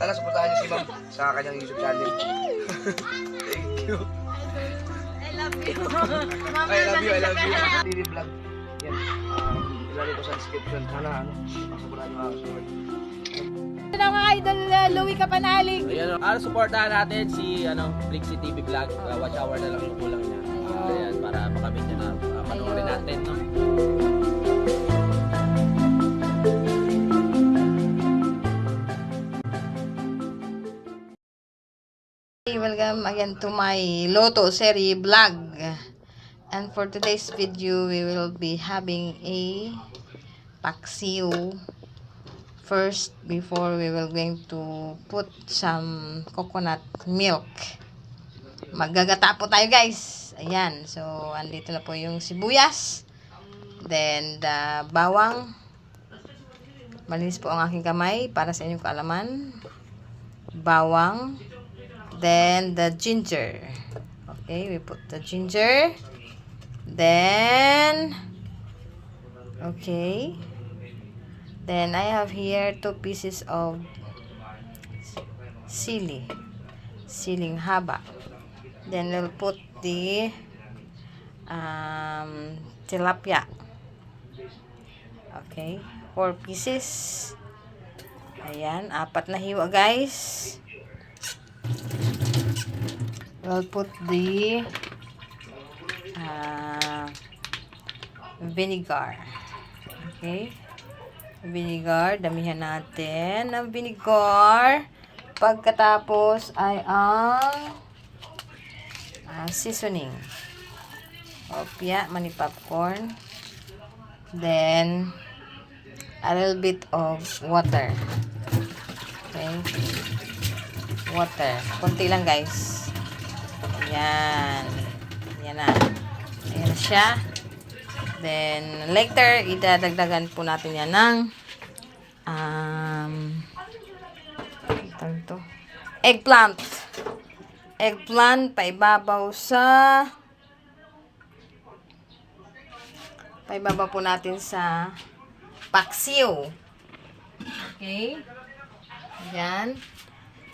Sana supportahan niyo si ma'am sa kanyang YouTube channel. Thank you. I love you. I love you. TV vlog. Yan. Ilalagay ko sa description. Sana supportahan niyo mga kasunod. Ito na mga idol, Louie Kapanalig. Ayan, supportahan natin si Flixie TV Vlog. Watch hour na lang yung kulang niya. Ayan, para makamit niya na panoorin natin, no? Welcome again to my Lotto Serie vlog. And for today's video, we will be having a paksiw. First, before we will going to put some coconut milk. Maggagata po tayo guys. Ayan. So, andito na po yung sibuyas. Then, the bawang. Malinis po ang aking kamay para sa inyong kaalaman. Bawang. Then, the ginger. Okay, we put the ginger. Then, okay. Then, I have here 2 pieces of siling haba. Then, we'll put the tilapia. Okay, 4 pieces. Ayan, 4 na hiwa guys. We'll put the vinegar. Okay. Vinegar. Damihan natin ng vinegar. Pagkatapos ay ang seasoning. Opya, mani popcorn. Then, a little bit of water. Okay. Water. Kunti lang guys. Ayan. Ayan na. Ayan na siya. Then, later, idadagdagan po natin yan ng eggplant. Eggplant, paibabaw po natin sa paksiw. Okay? Ayan.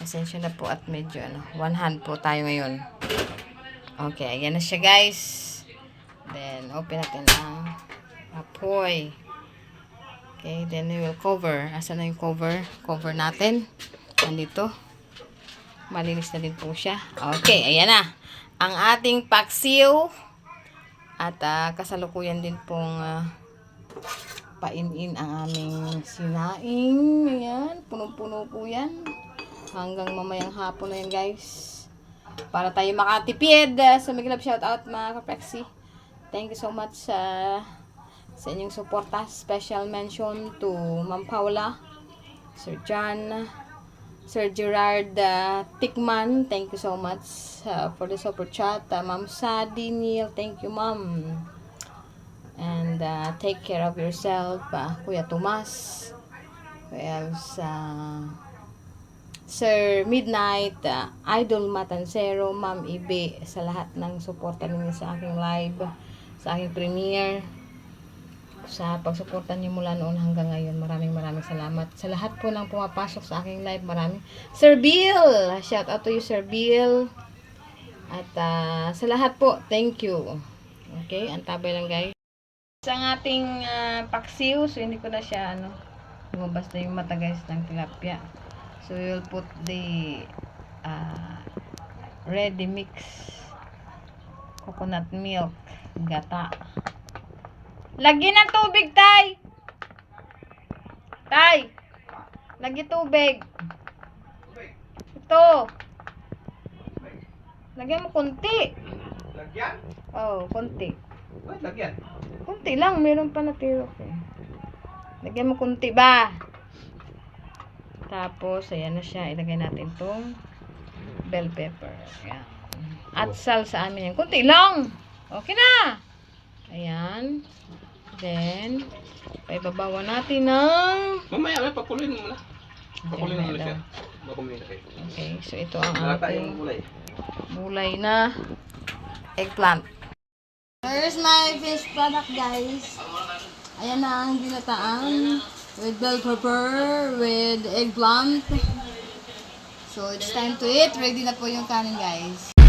Pasensya na po at medyo one hand po tayo ngayon. Okay, ayan na siya guys. Then, open natin ang apoy. Okay, then we will cover. Asan na yung cover? Cover natin. Nandito. Malinis na din po siya. Okay, ayan na. Ang ating paksiw. At kasalukuyan din pong painin ang aming sinaing. Ayan, punong-puno po yan. Hanggang mamayang hapon na yan guys. Para tayo makatipid. So, mag-love shoutout mga kapreksi. Thank you so much sa inyong suporta. Special mention to Ma'am Paula, Sir John, Sir Gerard Tikman. Thank you so much for the super chat. Ma'am Sadi Neil, thank you ma'am. And take care of yourself. Kuya Tomas. Who else? Sir Midnight, Idol Matancero, Ma'am Ibe, sa lahat ng suporta ninyo sa aking live, sa aking premiere, sa pagsuporta niyo mula noon hanggang ngayon. Maraming salamat. Sa lahat po ng pumapasok sa aking live, maraming. Sir Bill, shout out to you Sir Bill. At sa lahat po, thank you. Okay, antabay lang guys. Sa ating paksiw, so hindi ko na siya lumabas na yung mata guys ng tilapia. So, we'll put the ready mix coconut milk gata. Lagyan ng tubig, Tay! Tay! Lagi tubig. Ito. Lagyan mo kunti. Lagyan? Oh, kunti. Lagyan. Kunti lang. Meron pa natiro. Okay. Lagyan mo kunti ba? Tapos, ayan na siya. Ilagay natin itong bell pepper. Ayan. At sal sa amin yan. Kunti lang. Okay na. Ayan. Then, paibabawan natin ng... Mamaya, pakuloyin mo muna. Pakuloyin mo siya. Okay, so ito ang ating gulay na eggplant. Here's my fish product, guys. Ayan na ang ginataan with bell pepper, with eggplant. So, it's time to eat. Ready na po yung kanin, guys.